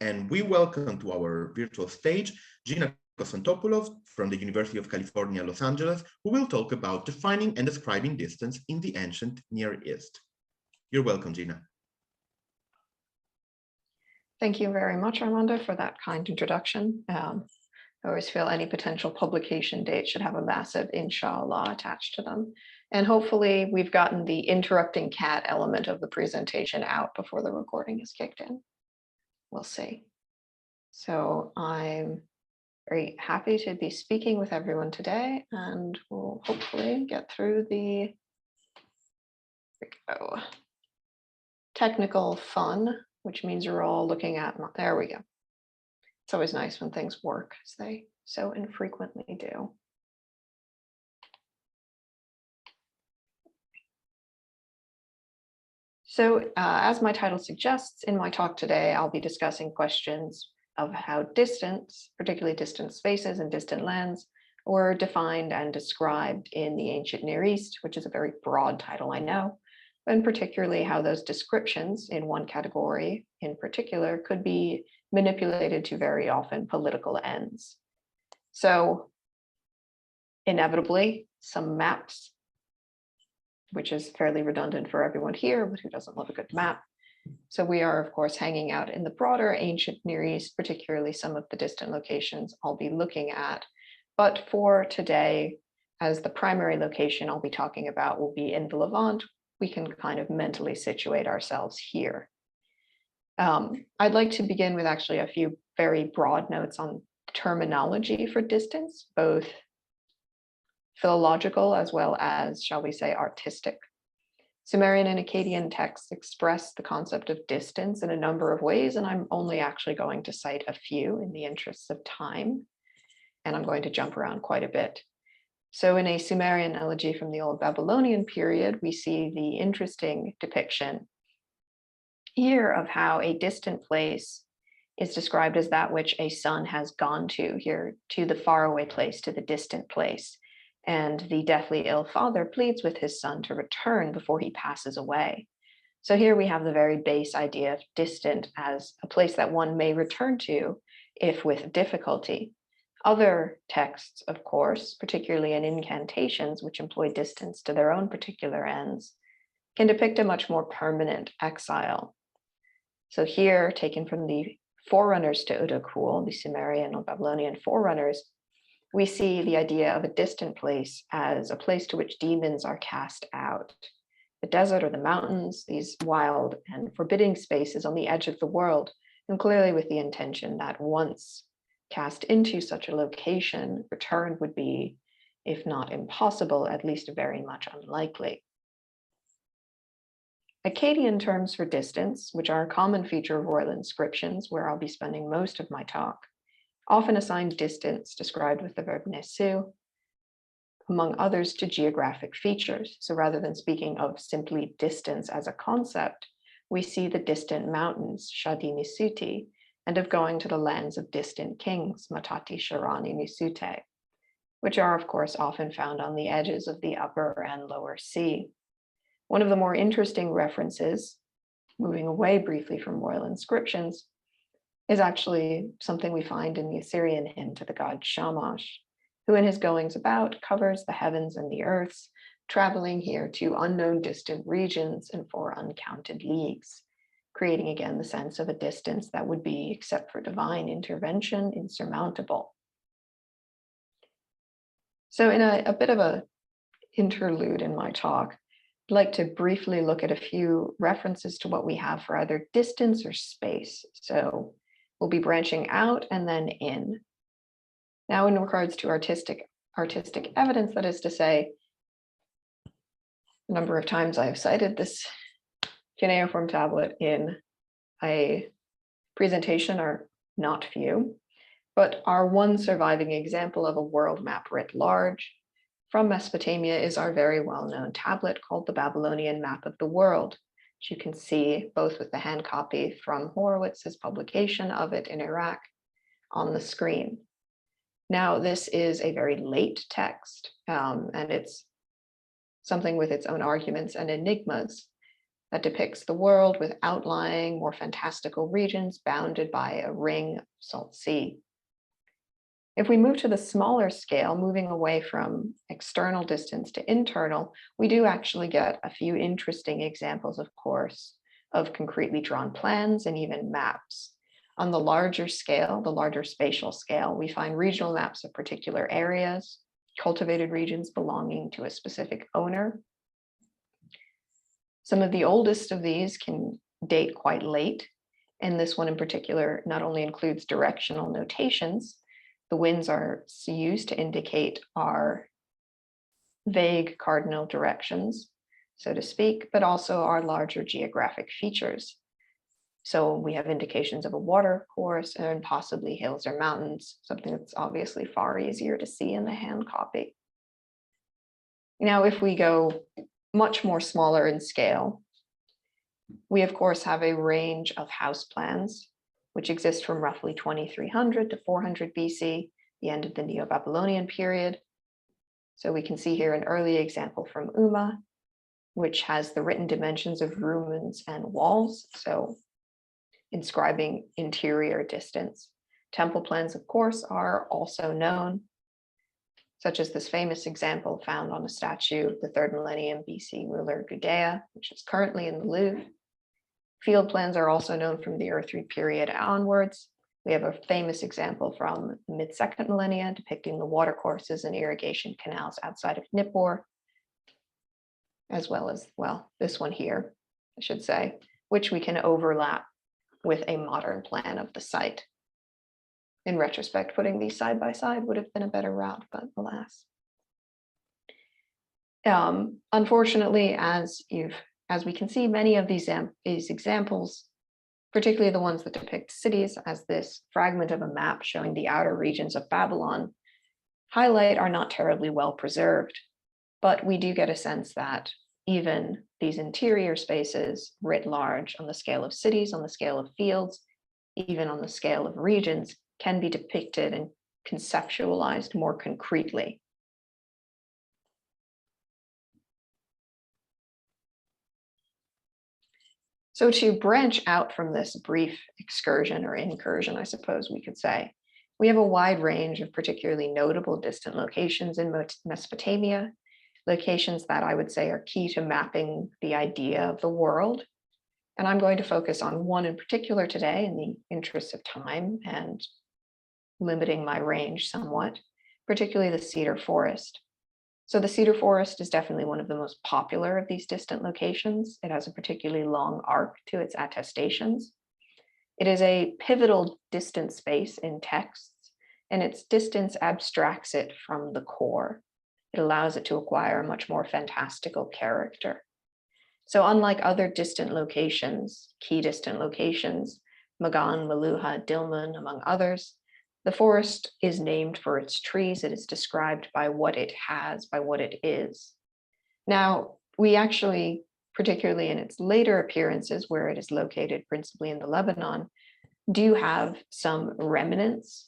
And we welcome to our virtual stage Gina Konstantopoulos from the University of California, Los Angeles, who will talk about defining and describing distance in the ancient Near East. You're welcome, Gina. Thank you very much, Armando, for that kind introduction. I always feel any potential publication date should have a massive inshallah attached to them. And hopefully we've gotten the interrupting cat element of the presentation out before the recording is kicked in. We'll see. So I'm very happy to be speaking with everyone today, and we'll hopefully get through the technical fun, which means you're all looking at, there we go. It's always nice when things work, as they so infrequently do. So as my title suggests, in my talk today, I'll be discussing questions of how distance, particularly distant spaces and distant lands, were defined and described in the ancient Near East, which is a very broad title, I know, and particularly how those descriptions in one category in particular could be manipulated to very often political ends. So inevitably, some maps, which is fairly redundant for everyone here, but who doesn't love a good map? So we are, of course, hanging out in the broader ancient Near East, particularly some of the distant locations I'll be looking at. But for today, as the primary location I'll be talking about will be in the Levant, we can kind of mentally situate ourselves here. I'd like to begin with actually a few very broad notes on terminology for distance, both philological as well as, shall we say, artistic. Sumerian and Akkadian texts express the concept of distance in a number of ways, and I'm only actually going to cite a few in the interests of time, and I'm going to jump around quite a bit. So in a Sumerian elegy from the Old Babylonian period, we see the interesting depiction here of how a distant place is described as that which a son has gone to, here to the faraway place, to the distant place. And the deathly ill father pleads with his son to return before he passes away. So here we have the very base idea of distant as a place that one may return to if with difficulty. Other texts, of course, particularly in incantations, which employ distance to their own particular ends, can depict a much more permanent exile. So here, taken from the forerunners to Udakul, the Sumerian or Babylonian forerunners, we see the idea of a distant place as a place to which demons are cast out. The desert or the mountains, these wild and forbidding spaces on the edge of the world, and clearly with the intention that once cast into such a location, return would be, if not impossible, at least very much unlikely. Akkadian terms for distance, which are a common feature of royal inscriptions, where I'll be spending most of my talk, often assign distance, described with the verb nesu, among others, to geographic features. So rather than speaking of simply distance as a concept, we see the distant mountains, shadi nisuti, and of going to the lands of distant kings, matati sharani nisute, which are, of course, often found on the edges of the upper and lower sea. One of the more interesting references, moving away briefly from royal inscriptions, is actually something we find in the Assyrian hymn to the god Shamash, who in his goings about covers the heavens and the earths, traveling here to unknown distant regions and for uncounted leagues, creating again the sense of a distance that would be, except for divine intervention, insurmountable. So in a bit of a interlude in my talk, I'd like to briefly look at a few references to what we have for either distance or space. So we'll be branching out and then in. Now, in regards to artistic evidence, that is to say, a number of times I have cited this cuneiform tablet in a presentation are not few, but our one surviving example of a world map writ large from Mesopotamia is our very well-known tablet called the Babylonian Map of the World, which you can see both with the hand copy from Horowitz's publication of it in Iraq on the screen. Now, this is a very late text, and it's something with its own arguments and enigmas. that depicts the world with outlying, more fantastical regions bounded by a ring of salt sea. If we move to the smaller scale, moving away from external distance to internal, we do actually get a few interesting examples, of course, of concretely drawn plans and even maps. On the larger scale, the larger spatial scale, we find regional maps of particular areas, cultivated regions belonging to a specific owner. Some of the oldest of these can date quite late, and this one in particular not only includes directional notations. The winds are used to indicate our vague cardinal directions, so to speak, but also our larger geographic features. So we have indications of a water course and possibly hills or mountains, something that's obviously far easier to see in the hand copy. Now, if we go much more smaller in scale, we of course have a range of house plans, which exist from roughly 2300 to 400 BC, the end of the Neo-Babylonian period. So we can see here an early example from Umma, which has the written dimensions of rumens and walls, so inscribing interior distance. Temple plans, of course, are also known, such as this famous example found on a statue of the 3rd millennium BC ruler Gudea, which is currently in the Louvre. Field plans are also known from the Earthly period onwards. We have a famous example from the mid-2nd millennia depicting the watercourses and irrigation canals outside of Nippur, as well as, well, this one here, I should say, which we can overlap with a modern plan of the site. In retrospect, putting these side by side would have been a better route, but alas. Unfortunately, as we can see, many of these examples, particularly the ones that depict cities, as this fragment of a map showing the outer regions of Babylon highlight, are not terribly well preserved. But we do get a sense that even these interior spaces writ large on the scale of cities, on the scale of fields, even on the scale of regions, can be depicted and conceptualized more concretely. So to branch out from this brief excursion or incursion, I suppose we could say, we have a wide range of particularly notable distant locations in Mesopotamia, locations that I would say are key to mapping the idea of the world. And I'm going to focus on one in particular today in the interest of time and limiting my range somewhat, particularly the cedar forest. So the cedar forest is definitely one of the most popular of these distant locations. It has a particularly long arc to its attestations. It is a pivotal distant space in texts, and its distance abstracts it from the core. It allows it to acquire a much more fantastical character. So unlike other distant locations, key distant locations, Magan, Maluha, Dilmun, among others, the forest is named for its trees. It is described by what it has, by what it is. Now, we actually, particularly in its later appearances, where it is located principally in the Lebanon, do have some remnants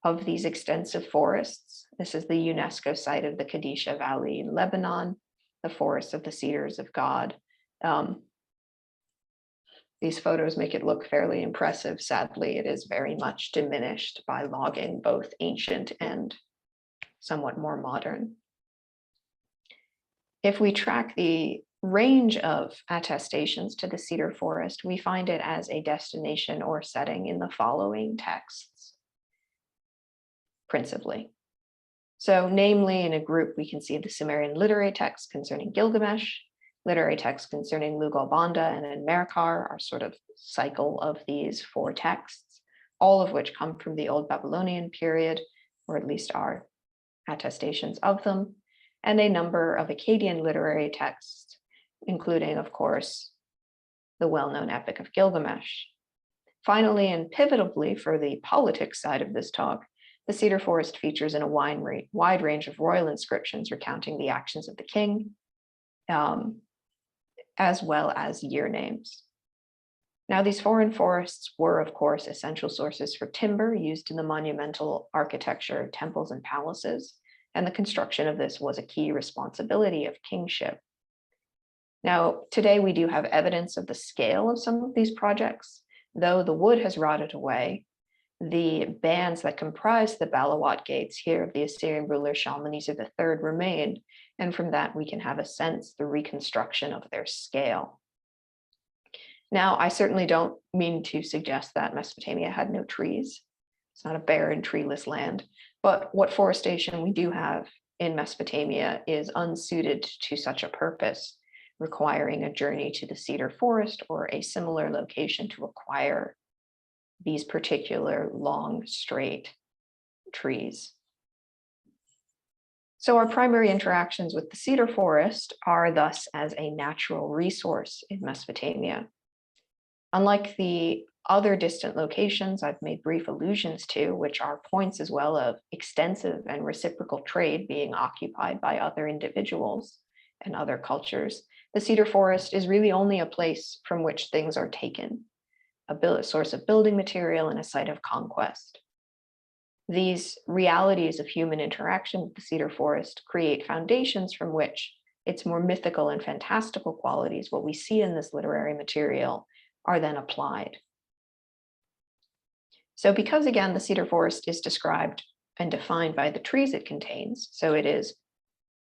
of these extensive forests. This is the UNESCO site of the Kadisha Valley in Lebanon, the forest of the Cedars of God. These photos make it look fairly impressive. Sadly, it is very much diminished by logging, both ancient and somewhat more modern. If we track the range of attestations to the cedar forest, we find it as a destination or setting in the following texts, principally. So namely, in a group, we can see the Sumerian literary texts concerning Gilgamesh, literary texts concerning Lugalbanda and Enmerkar, our sort of cycle of these 4 texts, all of which come from the Old Babylonian period, or at least are attestations of them, and a number of Akkadian literary texts, including, of course, the well-known Epic of Gilgamesh. Finally, and pivotably for the politics side of this talk, the cedar forest features in a wide range of royal inscriptions recounting the actions of the king, as well as year names. Now, these foreign forests were, of course, essential sources for timber used in the monumental architecture of temples and palaces, and the construction of this was a key responsibility of kingship. Now, today we do have evidence of the scale of some of these projects. Though the wood has rotted away, the bands that comprise the Balawat gates here of the Assyrian ruler Shalmaneser III remain, and from that we can have a sense the reconstruction of their scale. Now, I certainly don't mean to suggest that Mesopotamia had no trees. It's not a barren, treeless land, but what forestation we do have in Mesopotamia is unsuited to such a purpose, requiring a journey to the cedar forest or a similar location to acquire these particular long, straight trees. So our primary interactions with the cedar forest are thus as a natural resource in Mesopotamia. Unlike the other distant locations I've made brief allusions to, which are points as well of extensive and reciprocal trade being occupied by other individuals and other cultures, the cedar forest is really only a place from which things are taken, a source of building material and a site of conquest. These realities of human interaction with the cedar forest create foundations from which its more mythical and fantastical qualities, what we see in this literary material, are then applied. So because again, the cedar forest is described and defined by the trees it contains, so it is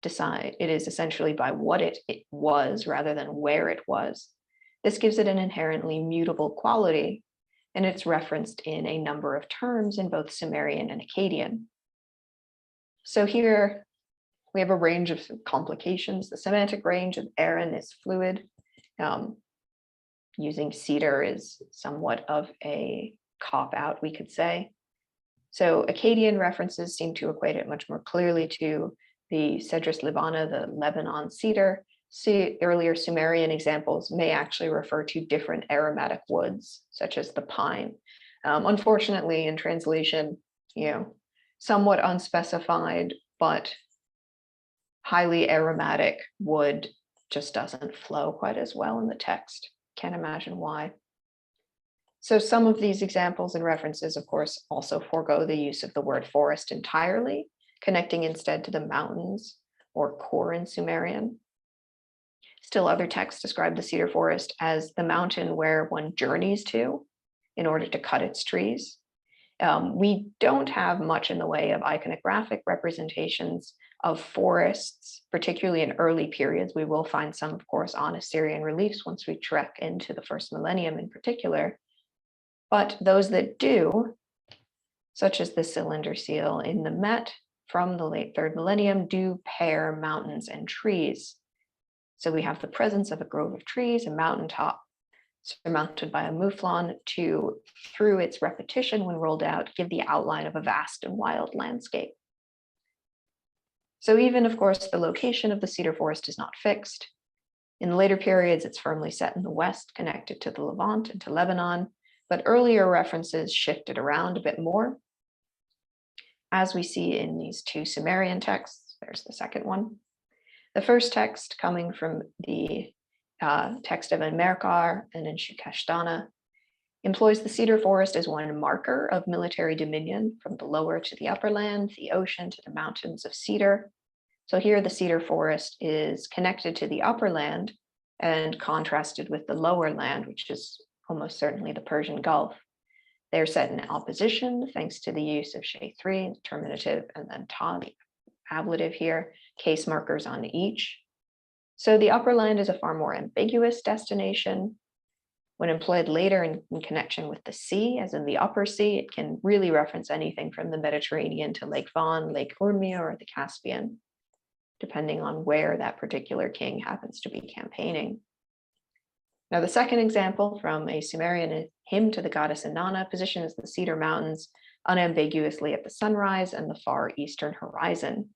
essentially by what it was rather than where it was. This gives it an inherently mutable quality, and it's referenced in a number of terms in both Sumerian and Akkadian. So here we have a range of complications. The semantic range of Aaron is fluid. Using cedar is somewhat of a cop-out, we could say. So Akkadian references seem to equate it much more clearly to the Cedrus libana, the Lebanon cedar. See, earlier Sumerian examples may actually refer to different aromatic woods, such as the pine. Unfortunately, in translation, somewhat unspecified, but highly aromatic wood just doesn't flow quite as well in the text. Can't imagine why. So some of these examples and references, of course, also forego the use of the word forest entirely, connecting instead to the mountains or kor in Sumerian. Still, other texts describe the cedar forest as the mountain where one journeys to in order to cut its trees. We don't have much in the way of iconographic representations of forests, particularly in early periods. We will find some, of course, on Assyrian reliefs once we trek into the first millennium in particular. But those that do, such as the cylinder seal in the Met from the late third millennium, do pair mountains and trees. So we have the presence of a grove of trees, a mountaintop surmounted by a mouflon to, through its repetition when rolled out, give the outline of a vast and wild landscape. So even, of course, the location of the cedar forest is not fixed. In the later periods, it's firmly set in the west, connected to the Levant and to Lebanon, but earlier references shifted around a bit more. As we see in these two Sumerian texts, there's the second one. The first text coming from the text of Enmerkar and in Shukashtana employs the cedar forest as one marker of military dominion from the lower to the upper land, the ocean to the mountains of cedar. So here the cedar forest is connected to the upper land and contrasted with the lower land, which is almost certainly the Persian Gulf. They're set in opposition thanks to the use of Shay3, the terminative, and then Ta, the ablative here, case markers on each. So the upper land is a far more ambiguous destination. When employed later in connection with the sea, as in the upper sea, it can really reference anything from the Mediterranean to Lake Van, Lake Urmia, or the Caspian, depending on where that particular king happens to be campaigning. Now, the second example from a Sumerian hymn to the goddess Inanna positions the Cedar Mountains unambiguously at the sunrise and the far eastern horizon,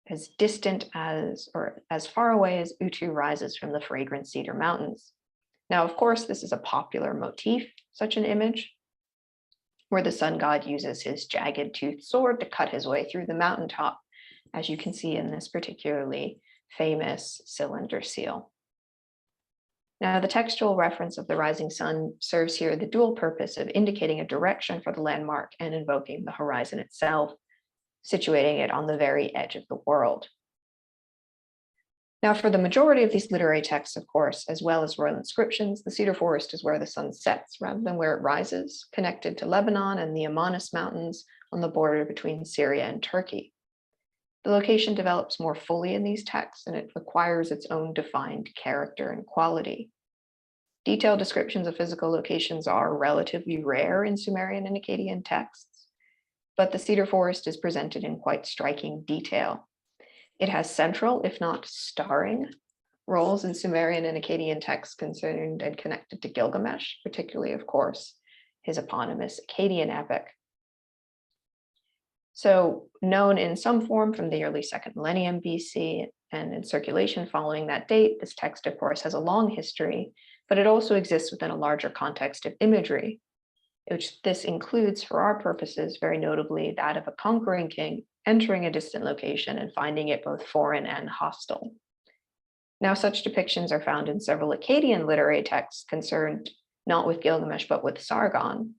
as distant as, or as far away as Utu rises from the fragrant Cedar Mountains. Now, of course, this is a popular motif, such an image, where the sun god uses his jagged toothed sword to cut his way through the mountaintop, as you can see in this particularly famous cylinder seal. Now, the textual reference of the rising sun serves here the dual purpose of indicating a direction for the landmark and invoking the horizon itself, situating it on the very edge of the world. Now, for the majority of these literary texts, of course, as well as royal inscriptions, the cedar forest is where the sun sets rather than where it rises, connected to Lebanon and the Amanus Mountains on the border between Syria and Turkey. The location develops more fully in these texts, and it acquires its own defined character and quality. Detailed descriptions of physical locations are relatively rare in Sumerian and Akkadian texts, but the cedar forest is presented in quite striking detail. It has central, if not starring, roles in Sumerian and Akkadian texts concerned and connected to Gilgamesh, particularly, of course, his eponymous Akkadian epic. So, known in some form from the early 2nd millennium BC and in circulation following that date, this text, of course, has a long history, but it also exists within a larger context of imagery, which this includes, for our purposes, very notably that of a conquering king entering a distant location and finding it both foreign and hostile. Now, such depictions are found in several Akkadian literary texts concerned not with Gilgamesh, but with Sargon,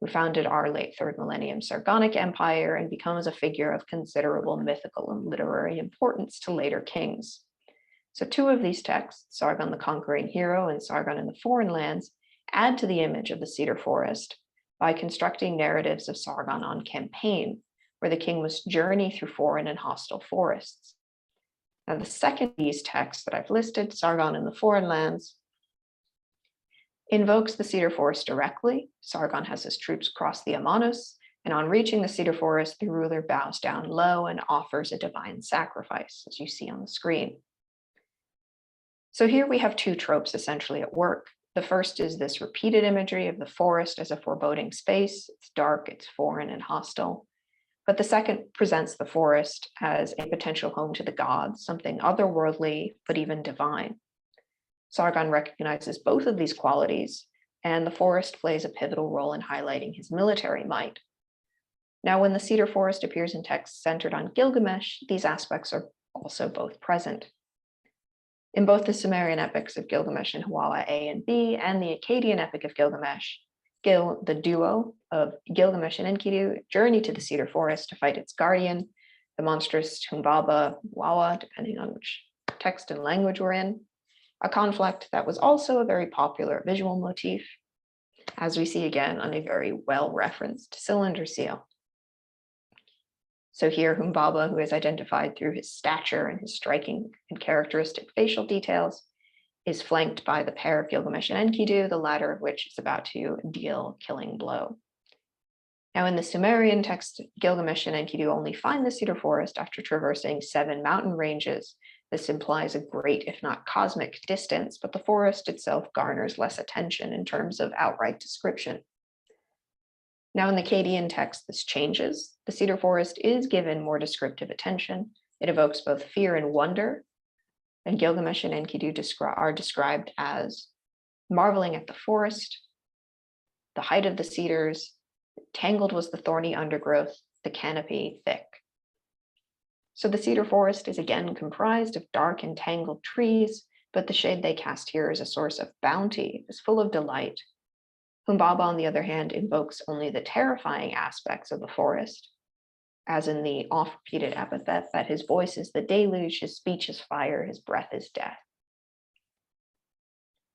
who founded our late 3rd millennium Sargonic Empire and becomes a figure of considerable mythical and literary importance to later kings. So 2 of these texts, Sargon the Conquering Hero and Sargon in the Foreign Lands, add to the image of the cedar forest by constructing narratives of Sargon on campaign, where the king must journey through foreign and hostile forests. Now, the second of these texts that I've listed, Sargon in the Foreign Lands, invokes the cedar forest directly. Sargon has his troops cross the Amanus, and on reaching the cedar forest, the ruler bows down low and offers a divine sacrifice, as you see on the screen. So here we have 2 tropes essentially at work. The first is this repeated imagery of the forest as a foreboding space. It's dark, it's foreign and hostile. But the second presents the forest as a potential home to the gods, something otherworldly, but even divine. Sargon recognizes both of these qualities, and the forest plays a pivotal role in highlighting his military might. Now, when the cedar forest appears in texts centered on Gilgamesh, these aspects are also both present. In both the Sumerian epics of Gilgamesh and Huala A and B, and the Akkadian epic of Gilgamesh, the duo of Gilgamesh and Enkidu journey to the cedar forest to fight its guardian, the monstrous Humbaba Wawa, depending on which text and language we're in, a conflict that was also a very popular visual motif, as we see again on a very well-referenced cylinder seal. So here, Humbaba, who is identified through his stature and his striking and characteristic facial details, is flanked by the pair of Gilgamesh and Enkidu, the latter of which is about to deal a killing blow. Now, in the Sumerian text, Gilgamesh and Enkidu only find the cedar forest after traversing 7 mountain ranges. This implies a great, if not cosmic, distance, but the forest itself garners less attention in terms of outright description. Now, in the Akkadian text, this changes. The cedar forest is given more descriptive attention. It evokes both fear and wonder, and Gilgamesh and Enkidu are described as marveling at the forest, the height of the cedars, tangled was the thorny undergrowth, the canopy thick. So the cedar forest is again comprised of dark and tangled trees, but the shade they cast here is a source of bounty, is full of delight. Humbaba, on the other hand, invokes only the terrifying aspects of the forest, as in the oft-repeated epithet that his voice is the deluge, his speech is fire, his breath is death.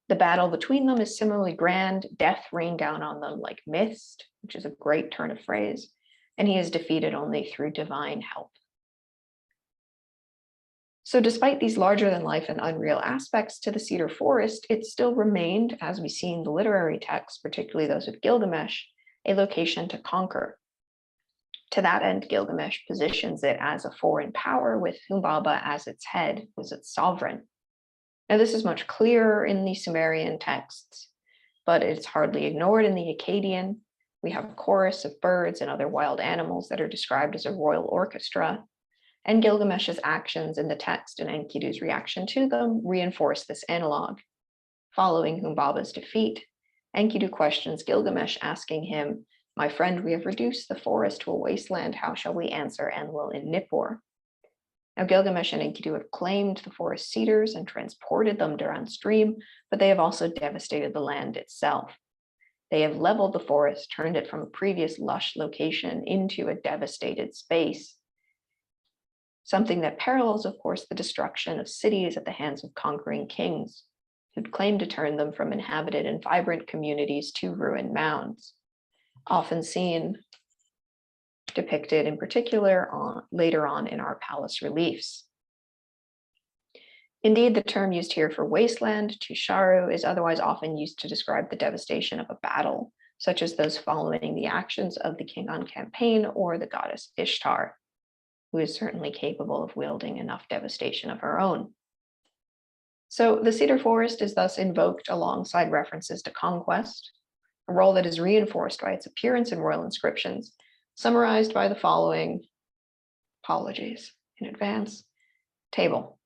The battle between them is similarly grand. Death rained down on them like mist, which is a great turn of phrase, and he is defeated only through divine help. So despite these larger than life and unreal aspects to the cedar forest, it still remained, as we see in the literary texts, particularly those of Gilgamesh, a location to conquer. To that end, Gilgamesh positions it as a foreign power with Humbaba as its head, as its sovereign. Now, this is much clearer in the Sumerian texts, but it's hardly ignored in the Akkadian. We have a chorus of birds and other wild animals that are described as a royal orchestra, and Gilgamesh's actions in the text and Enkidu's reaction to them reinforce this analog. Following Humbaba's defeat, Enkidu questions Gilgamesh, asking him, "My friend, we have reduced the forest to a wasteland. How shall we answer Enlil in Nippur?" Now, Gilgamesh and Enkidu have claimed the forest cedars and transported them downstream, but they have also devastated the land itself. They have leveled the forest, turned it from a previous lush location into a devastated space. something that parallels, of course, the destruction of cities at the hands of conquering kings who'd claimed to turn them from inhabited and vibrant communities to ruined mounds, often seen depicted in particular later on in our palace reliefs. Indeed, the term used here for wasteland, tusharu, is otherwise often used to describe the devastation of a battle, such as those following the actions of the king on campaign or the goddess Ishtar, who is certainly capable of wielding enough devastation of her own. So the cedar forest is thus invoked alongside references to conquest, a role that is reinforced by its appearance in royal inscriptions, summarized by the following, apologies in advance, table.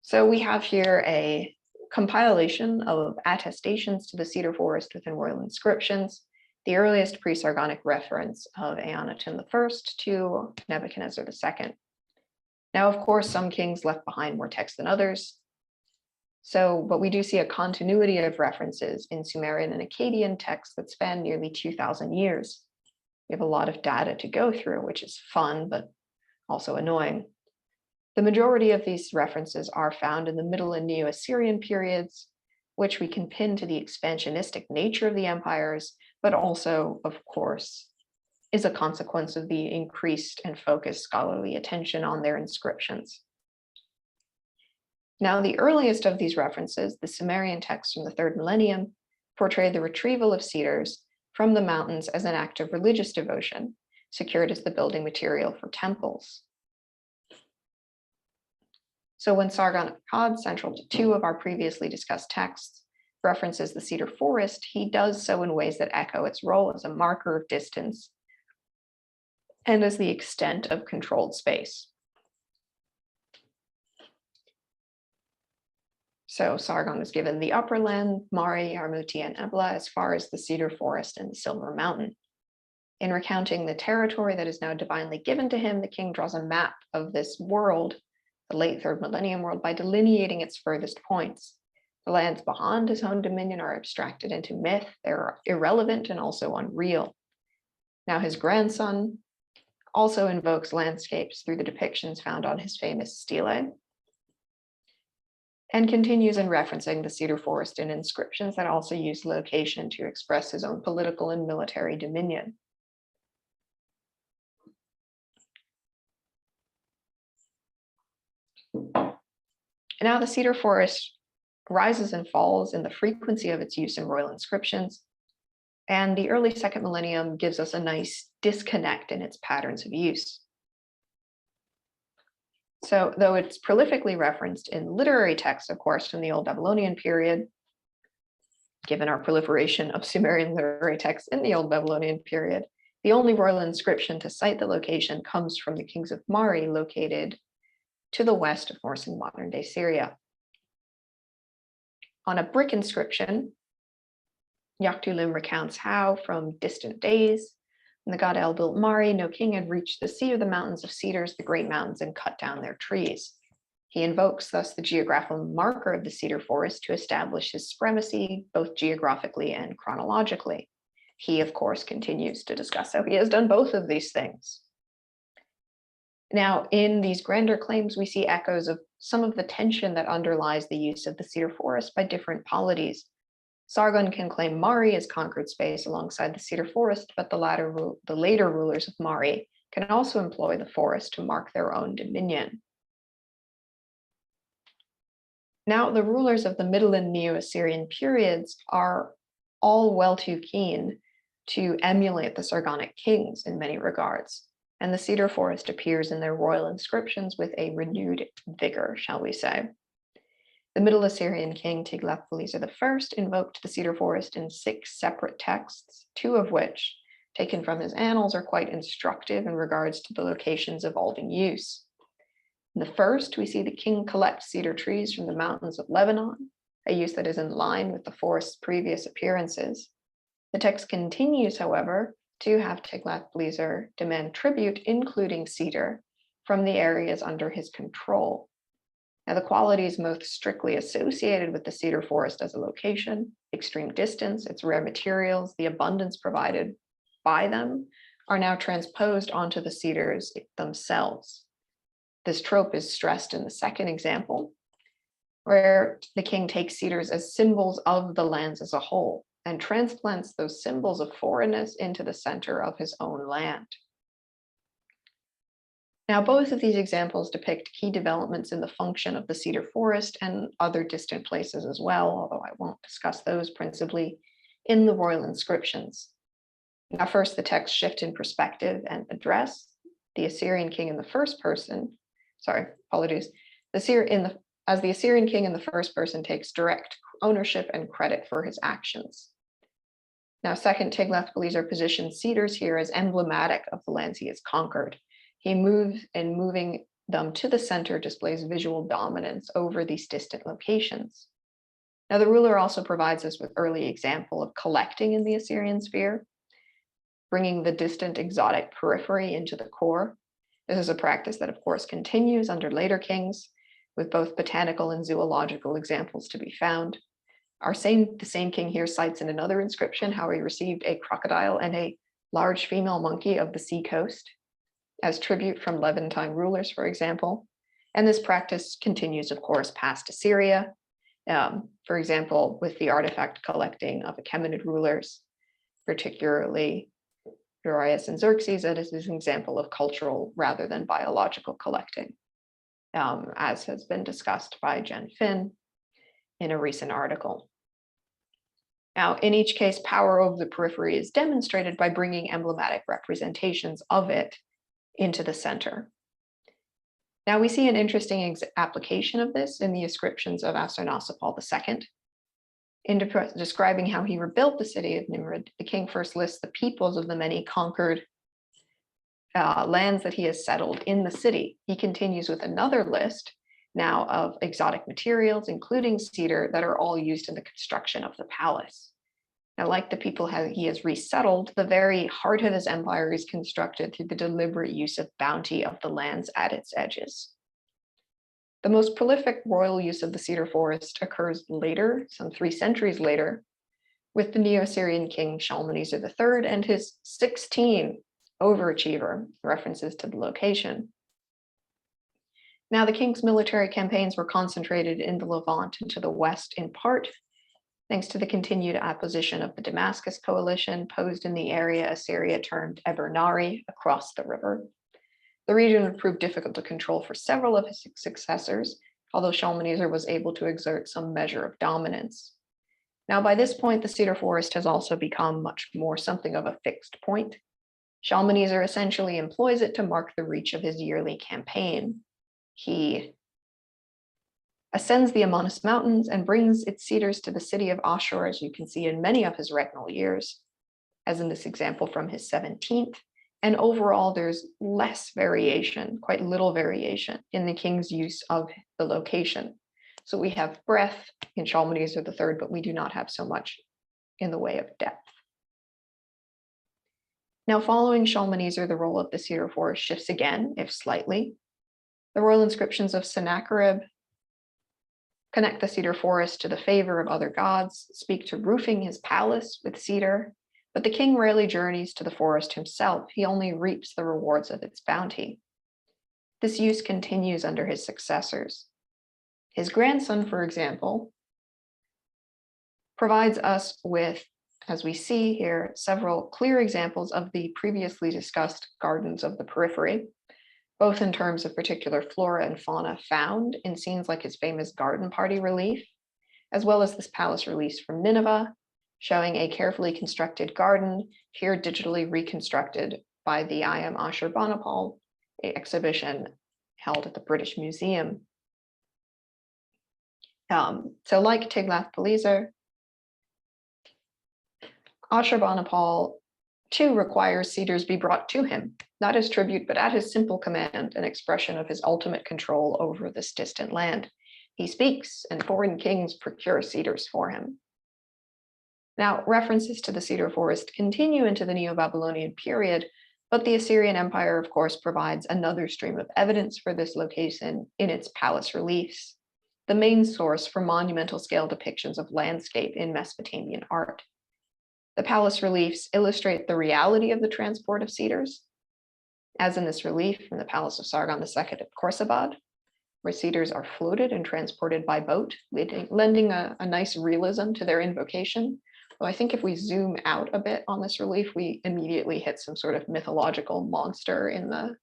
So we have here a compilation of attestations to the cedar forest within royal inscriptions, the earliest pre-Sargonic reference of Eannatum I to Nebuchadnezzar II. Now, of course, some kings left behind more text than others. But we do see a continuity of references in Sumerian and Akkadian texts that span nearly 2,000 years. We have a lot of data to go through, which is fun, but also annoying. The majority of these references are found in the Middle and Neo-Assyrian periods, which we can pin to the expansionistic nature of the empires, but also, of course, is a consequence of the increased and focused scholarly attention on their inscriptions. Now, the earliest of these references, the Sumerian texts from the 3rd millennium, portray the retrieval of cedars from the mountains as an act of religious devotion, secured as the building material for temples. So when Sargon of Akkad, central to 2 of our previously discussed texts, references the cedar forest, he does so in ways that echo its role as a marker of distance and as the extent of controlled space. So Sargon was given the upper land, Mari, Yarmuti, and Ebla, as far as the cedar forest and the Silver Mountain. In recounting the territory that is now divinely given to him, the king draws a map of this world, the late 3rd millennium world, by delineating its furthest points. The lands beyond his own dominion are abstracted into myth. They're irrelevant and also unreal. Now his grandson also invokes landscapes through the depictions found on his famous stele, and continues in referencing the cedar forest in inscriptions that also use location to express his own political and military dominion. Now the cedar forest rises and falls in the frequency of its use in royal inscriptions, and the early 2nd millennium gives us a nice disconnect in its patterns of use. So though it's prolifically referenced in literary texts, of course, from the Old Babylonian period, given our proliferation of Sumerian literary texts in the Old Babylonian period, the only royal inscription to cite the location comes from the kings of Mari, located to the west of Norse and modern-day Syria. On a brick inscription, Yaktulim recounts how, from distant days, when the god El built Mari, no king had reached the sea or the mountains of cedars, the great mountains, and cut down their trees. He invokes thus the geographical marker of the cedar forest to establish his supremacy, both geographically and chronologically. He, of course, continues to discuss how he has done both of these things. Now, in these grander claims, we see echoes of some of the tension that underlies the use of the cedar forest by different polities. Sargon can claim Mari as conquered space alongside the cedar forest, but the later rulers of Mari can also employ the forest to mark their own dominion. Now, the rulers of the Middle and Neo-Assyrian periods are all well too keen to emulate the Sargonic kings in many regards, and the cedar forest appears in their royal inscriptions with a renewed vigor, shall we say. The Middle Assyrian king Tiglath-Pileser I invoked the cedar forest in 6 separate texts, 2 of which, taken from his annals, are quite instructive in regards to the location's evolving use. In the first, we see the king collect cedar trees from the mountains of Lebanon, a use that is in line with the forest's previous appearances. The text continues, however, to have Tiglath-Pileser demand tribute, including cedar, from the areas under his control. Now, the qualities most strictly associated with the cedar forest as a location, extreme distance, its rare materials, the abundance provided by them, are now transposed onto the cedars themselves. This trope is stressed in the second example, where the king takes cedars as symbols of the lands as a whole and transplants those symbols of foreignness into the center of his own land. Now, both of these examples depict key developments in the function of the cedar forest and other distant places as well, although I won't discuss those principally in the royal inscriptions. Now, first, the texts shift in perspective and address the Assyrian king in the first person. Sorry, apologies. As the Assyrian king in the first person takes direct ownership and credit for his actions. Now, second, Tiglath-Pileser positions cedars here as emblematic of the lands he has conquered. He moves, and moving them to the center displays visual dominance over these distant locations. Now, the ruler also provides us with early example of collecting in the Assyrian sphere, bringing the distant exotic periphery into the core. This is a practice that, of course, continues under later kings, with both botanical and zoological examples to be found. The same king here cites in another inscription how he received a crocodile and a large female monkey of the sea coast as tribute from Levantine rulers, for example. And this practice continues, of course, past Assyria, for example, with the artifact collecting of Achaemenid rulers, particularly Darius and Xerxes. That is an example of cultural rather than biological collecting, as has been discussed by Jen Finn in a recent article. Now, in each case, power over the periphery is demonstrated by bringing emblematic representations of it into the center. Now, we see an interesting application of this in the inscriptions of Asurnasirpal II. In describing how he rebuilt the city of Nimrud, the king first lists the peoples of the many conquered lands that he has settled in the city. He continues with another list now of exotic materials, including cedar, that are all used in the construction of the palace. Now, like the people he has resettled, the very heart of his empire is constructed through the deliberate use of bounty of the lands at its edges. The most prolific royal use of the cedar forest occurs later, some 3 centuries later, with the Neo-Assyrian king Shalmaneser III and his 16 overachiever, references to the location. Now, the king's military campaigns were concentrated in the Levant and to the west, in part thanks to the continued opposition of the Damascus coalition posed in the area Assyria termed Ebernari across the river. The region would prove difficult to control for several of his successors, although Shalmaneser was able to exert some measure of dominance. Now, by this point, the cedar forest has also become much more something of a fixed point. Shalmaneser essentially employs it to mark the reach of his yearly campaign. He ascends the Amanus Mountains and brings its cedars to the city of Ashur, as you can see in many of his regnal years, as in this example from his 17th. And overall, there's less variation, quite little variation in the king's use of the location. So we have breadth in Shalmaneser III, but we do not have so much in the way of depth. Now, following Shalmaneser, the role of the cedar forest shifts again, if slightly. The royal inscriptions of Sennacherib connect the cedar forest to the favor of other gods, speak to roofing his palace with cedar, but the king rarely journeys to the forest himself. He only reaps the rewards of its bounty. This use continues under his successors. His grandson, for example, provides us with, as we see here, several clear examples of the previously discussed gardens of the periphery, both in terms of particular flora and fauna found in scenes like his famous garden party relief, as well as this palace relief from Nineveh, showing a carefully constructed garden, here digitally reconstructed by the I Am Ashurbanipal exhibition held at the British Museum. So like Tiglath-Pileser, Ashurbanipal too requires cedars be brought to him, not as tribute, but at his simple command, an expression of his ultimate control over this distant land. He speaks, and foreign kings procure cedars for him. Now, references to the cedar forest continue into the Neo-Babylonian period, but the Assyrian Empire, of course, provides another stream of evidence for this location in its palace reliefs, the main source for monumental scale depictions of landscape in Mesopotamian art. The palace reliefs illustrate the reality of the transport of cedars, as in this relief from the Palace of Sargon II at Khorsabad, where cedars are floated and transported by boat, lending a nice realism to their invocation. Though I think if we zoom out a bit on this relief, we immediately hit some sort of mythological monster in the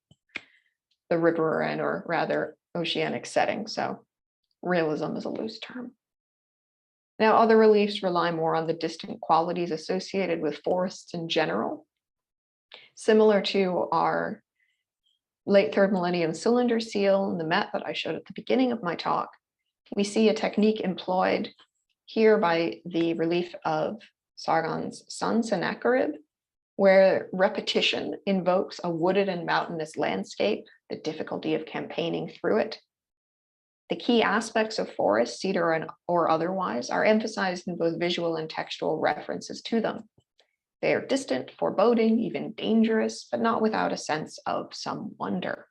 riverine, or rather oceanic setting. So realism is a loose term. Now, other reliefs rely more on the distant qualities associated with forests in general. Similar to our late 3rd millennium cylinder seal and the Met that I showed at the beginning of my talk, we see a technique employed here by the relief of Sargon's son, Sennacherib, where repetition invokes a wooded and mountainous landscape, the difficulty of campaigning through it. The key aspects of forests, cedar or otherwise, are emphasized in both visual and textual references to them. They are distant, foreboding, even dangerous, but not without a sense of some wonder.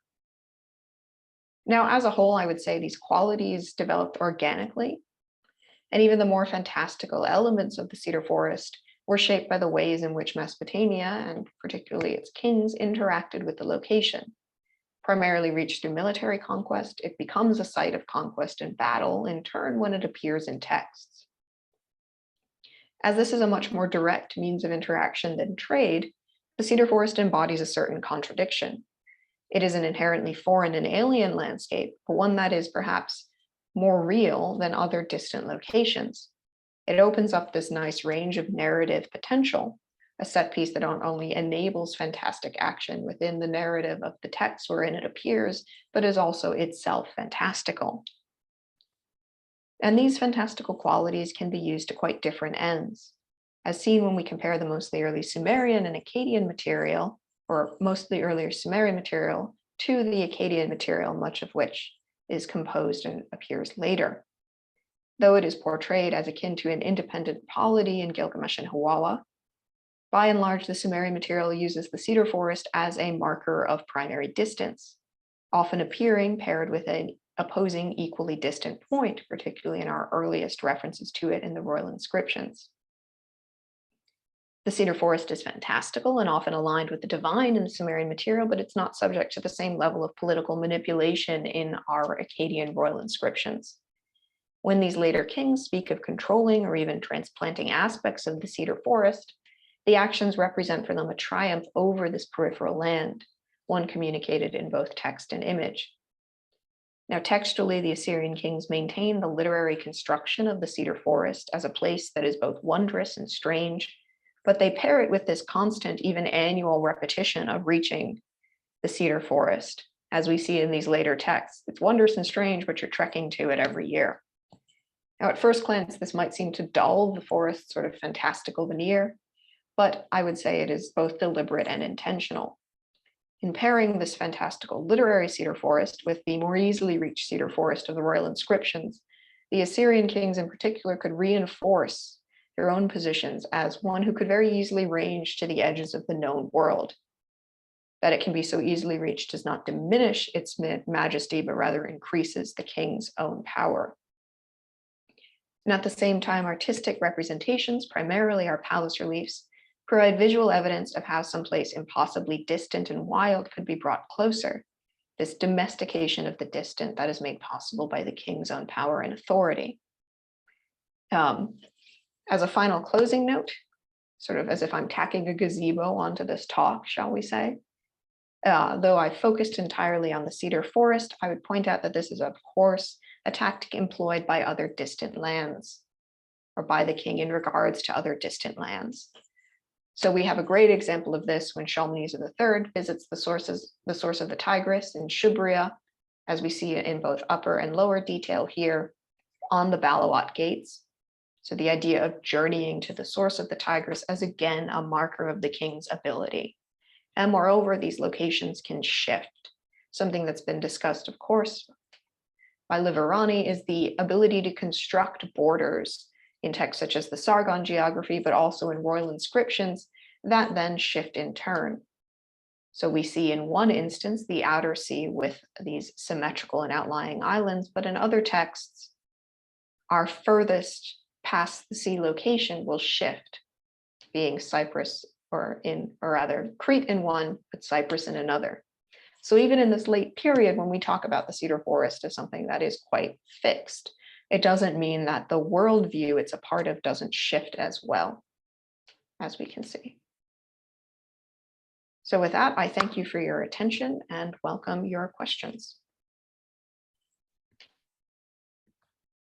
Now, as a whole, I would say these qualities developed organically, and even the more fantastical elements of the cedar forest were shaped by the ways in which Mesopotamia, and particularly its kings, interacted with the location. Primarily reached through military conquest, it becomes a site of conquest and battle in turn when it appears in texts. As this is a much more direct means of interaction than trade, the cedar forest embodies a certain contradiction. It is an inherently foreign and alien landscape, but one that is perhaps more real than other distant locations. It opens up this nice range of narrative potential, a set piece that not only enables fantastic action within the narrative of the text wherein it appears, but is also itself fantastical. And these fantastical qualities can be used to quite different ends, as seen when we compare the mostly early Sumerian and Akkadian material, or mostly earlier Sumerian material, to the Akkadian material, much of which is composed and appears later. Though it is portrayed as akin to an independent polity in Gilgamesh and Huwawa, by and large, the Sumerian material uses the cedar forest as a marker of primary distance, often appearing paired with an opposing equally distant point, particularly in our earliest references to it in the royal inscriptions. The cedar forest is fantastical and often aligned with the divine in the Sumerian material, but it's not subject to the same level of political manipulation in our Akkadian royal inscriptions. When these later kings speak of controlling or even transplanting aspects of the cedar forest, the actions represent for them a triumph over this peripheral land, one communicated in both text and image. Now, textually, the Assyrian kings maintain the literary construction of the cedar forest as a place that is both wondrous and strange, but they pair it with this constant, even annual repetition of reaching the cedar forest, as we see in these later texts. It's wondrous and strange, but you're trekking to it every year. Now, at first glance, this might seem to dull the forest's sort of fantastical veneer, but I would say it is both deliberate and intentional. In pairing this fantastical literary cedar forest with the more easily reached cedar forest of the royal inscriptions, the Assyrian kings in particular could reinforce their own positions as one who could very easily range to the edges of the known world. That it can be so easily reached does not diminish its majesty, but rather increases the king's own power. And at the same time, artistic representations, primarily our palace reliefs, provide visual evidence of how someplace impossibly distant and wild could be brought closer, this domestication of the distant that is made possible by the king's own power and authority. As a final closing note, sort of as if I'm tacking a gazebo onto this talk, shall we say, though I focused entirely on the cedar forest, I would point out that this is, of course, a tactic employed by other distant lands, or by the king in regards to other distant lands. So we have a great example of this when Shalmaneser III visits the source of the Tigris in Shubria, as we see in both upper and lower detail here on the Balawat gates. So the idea of journeying to the source of the Tigris as again a marker of the king's ability. And moreover, these locations can shift. Something that's been discussed, of course, by Liverani is the ability to construct borders in texts such as the Sargon geography, but also in royal inscriptions that then shift in turn. So we see in one instance the outer sea with these symmetrical and outlying islands, but in other texts, our furthest past the sea location will shift, being Cyprus or rather Crete in one, but Cyprus in another. So even in this late period, when we talk about the cedar forest as something that is quite fixed, it doesn't mean that the worldview it's a part of doesn't shift as well, as we can see. So with that, I thank you for your attention and welcome your questions.